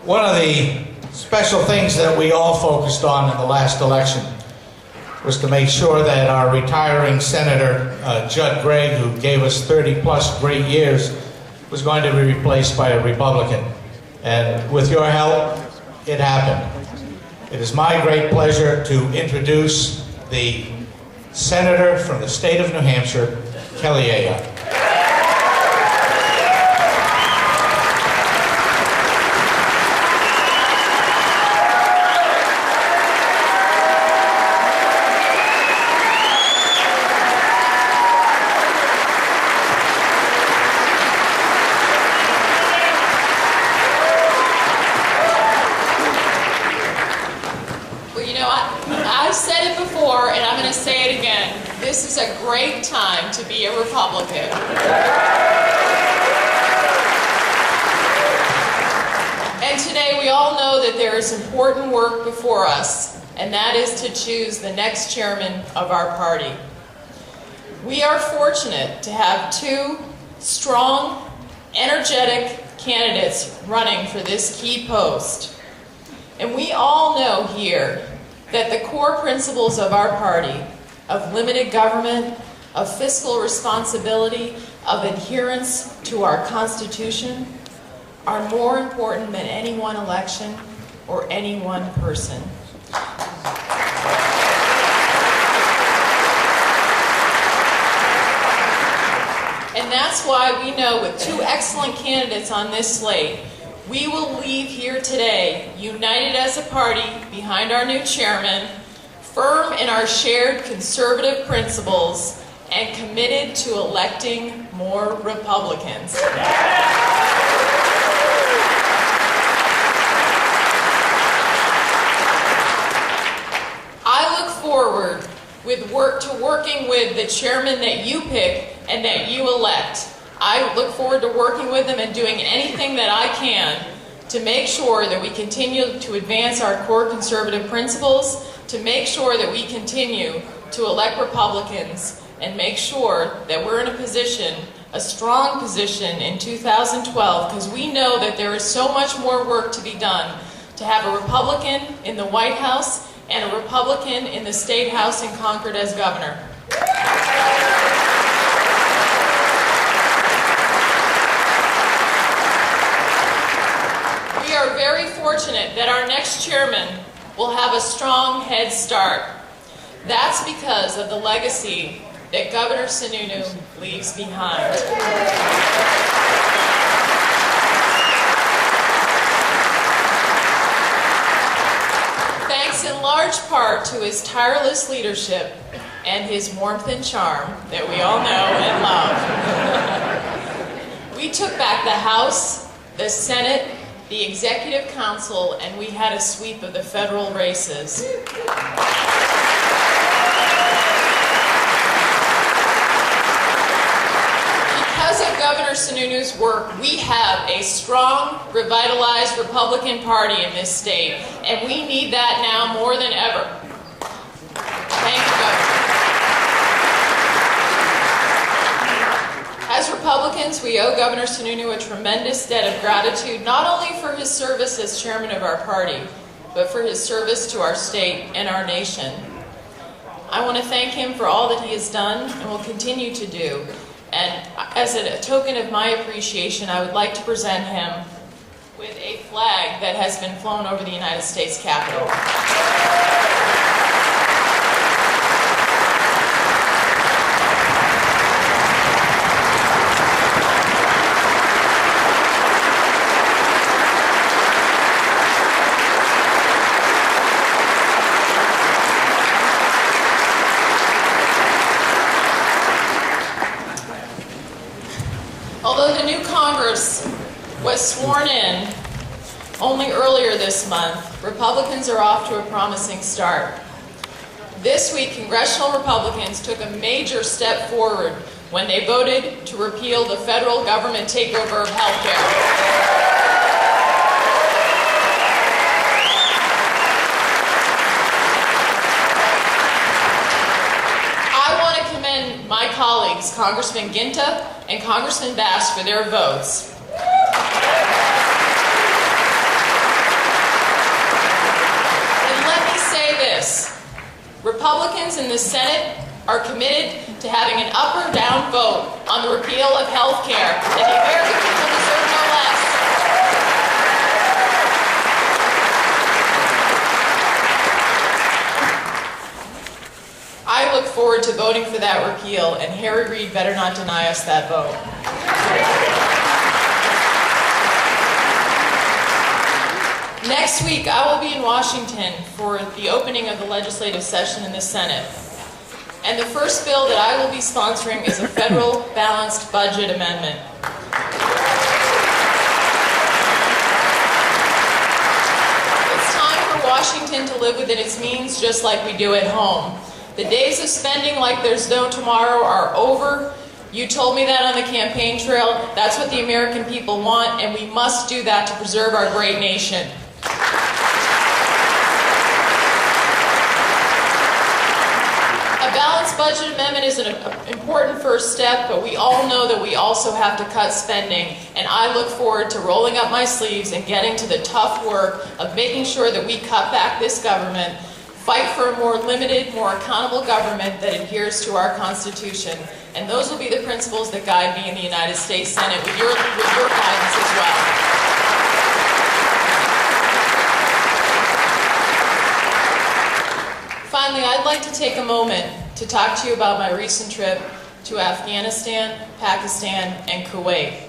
One of the special things that we all focused on in the last election was to make sure that our retiring Senator Judd Gregg, who gave us 30-plus great years, was going to be replaced by a Republican. And with your help, it happened. It is my great pleasure to introduce the Senator from the state of New Hampshire, KellyAyotte. I've said it before, and I'm going to say it again. This is a great time to be a Republican. And today we all know that there is important work before us, and that is to choose the next chairman of our party. We are fortunate to have two strong, energetic candidates running for this key post. And we all know here that the core principles of our party, of limited government, of fiscal responsibility, of adherence to our Constitution, are more important than any one election or any one person. And that's why we know with two excellent candidates on this slate, we will leave here today united as a party behind our new chairman, firm in our shared conservative principles, and committed to electing more Republicans. I look forward to working with the chairman that you pick and that you elect. I look forward to working with them and doing anything that I can to make sure that we continue to advance our core conservative principles, to make sure that we continue to elect Republicans, and make sure that we're in a position, a strong position in 2012, because we know that there is so much more work to be done to have a Republican in the White House and a Republican in the State House in Concord as governor. We are very fortunate that our next chairman will have a strong head start. That's because of the legacy that Governor Sununu leaves behind. Thanks in large part to his tireless leadership and his warmth and charm that we all know and love. We took back the House, the Senate, the Executive Council, and we had a sweep of the federal races. Because of Governor Sununu's work, we have a strong, revitalized Republican Party in this state, and we need that now more than ever. Thank you, Governor. As Republicans, we owe Governor Sununu a tremendous debt of gratitude, not only for his service as chairman of our party, but for his service to our state and our nation. I want to thank him for all that he has done and will continue to do. And as a token of my appreciation, I would like to present him with a flag that has been flown over the United States Capitol. Although the new Congress was sworn in only earlier this month, Republicans are off to a promising start. This week, congressional Republicans took a major step forward when they voted to repeal the federal government takeover of health care. My colleagues, Congressman Ginta and Congressman Bass, for their votes. Republicans in the Senate are committed to having an up or down vote on the repeal of health care, and the American people deserve no less. I look forward to voting for that repeal, and Harry Reid better not deny us that vote. Next week, I will be in Washington for the opening of the legislative session in the Senate. And the first bill that I will be sponsoring is a federal balanced budget amendment. It's time for Washington to live within its means just like we do at home. The days of spending like there's no tomorrow are over. You told me that on the campaign trail. That's what the American people want, and we must do that to preserve our great nation. A balanced budget amendment is an important first step, but we all know that we also have to cut spending, and I look forward to rolling up my sleeves and getting to the tough work of making sure that we cut back this government, fight for a more limited, more accountable government that adheres to our Constitution, and those will be the principles that guide me in the United States Senate with your guidance as well. Finally, I'd like to take a moment to talk to you about my recent trip to Afghanistan, Pakistan, and Kuwait.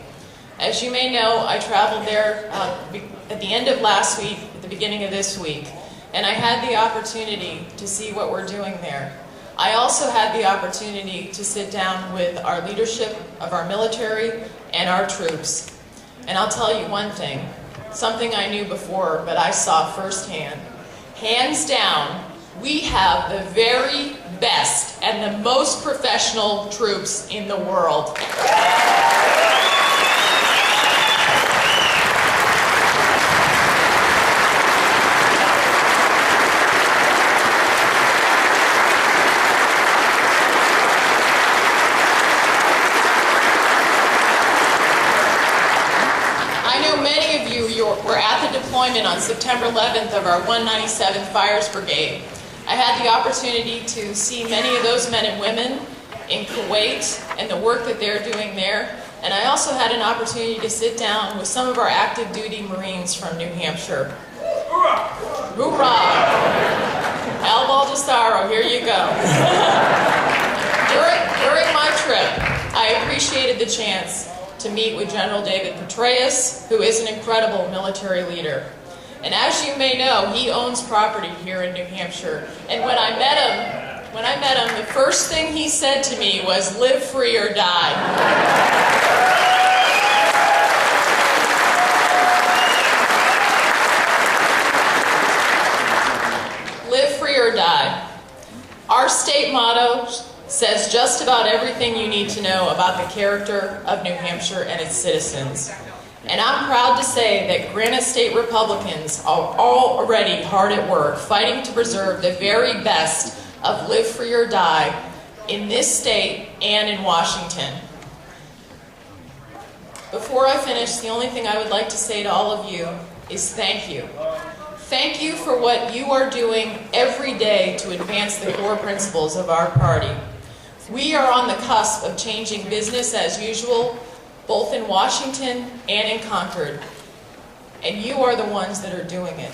As you may know, I traveled there at the end of last week, at the beginning of this week, and I had the opportunity to see what we're doing there. I also had the opportunity to sit down with our leadership of our military and our troops. And I'll tell you one thing, something I knew before, but I saw firsthand. Hands down, we have the very best and the most professional troops in the world. I know many of you were at the deployment on September 11th of our 197th Fires Brigade. I had the opportunity to see many of those men and women in Kuwait and the work that they're doing there. And I also had an opportunity to sit down with some of our active duty Marines from New Hampshire. Hoorah! Al Baldessaro, here you go. During my trip, I appreciated the chance to meet with General David Petraeus, who is an incredible military leader. And as you may know, he owns property here in New Hampshire. And when I met him, the first thing he said to me was, "Live free or die." Live free or die. Our state motto says just about everything you need to know about the character of New Hampshire and its citizens. And I'm proud to say that Granite State Republicans are already hard at work fighting to preserve the very best of live free or die in this state and in Washington. Before I finish, the only thing I would like to say to all of you is thank you. Thank you for what you are doing every day to advance the core principles of our party. We are on the cusp of changing business as usual, both in Washington and in Concord. And you are the ones that are doing it.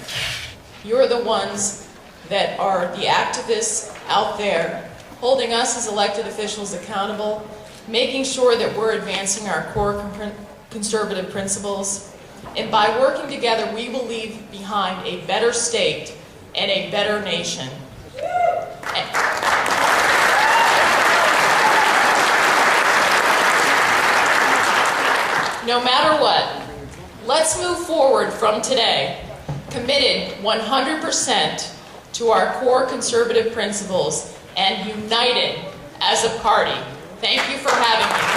You're the ones that are the activists out there, holding us as elected officials accountable, making sure that we're advancing our core conservative principles. And by working together, we will leave behind a better state and a better nation. No matter what, let's move forward from today, committed 100% to our core conservative principles and united as a party. Thank you for having me.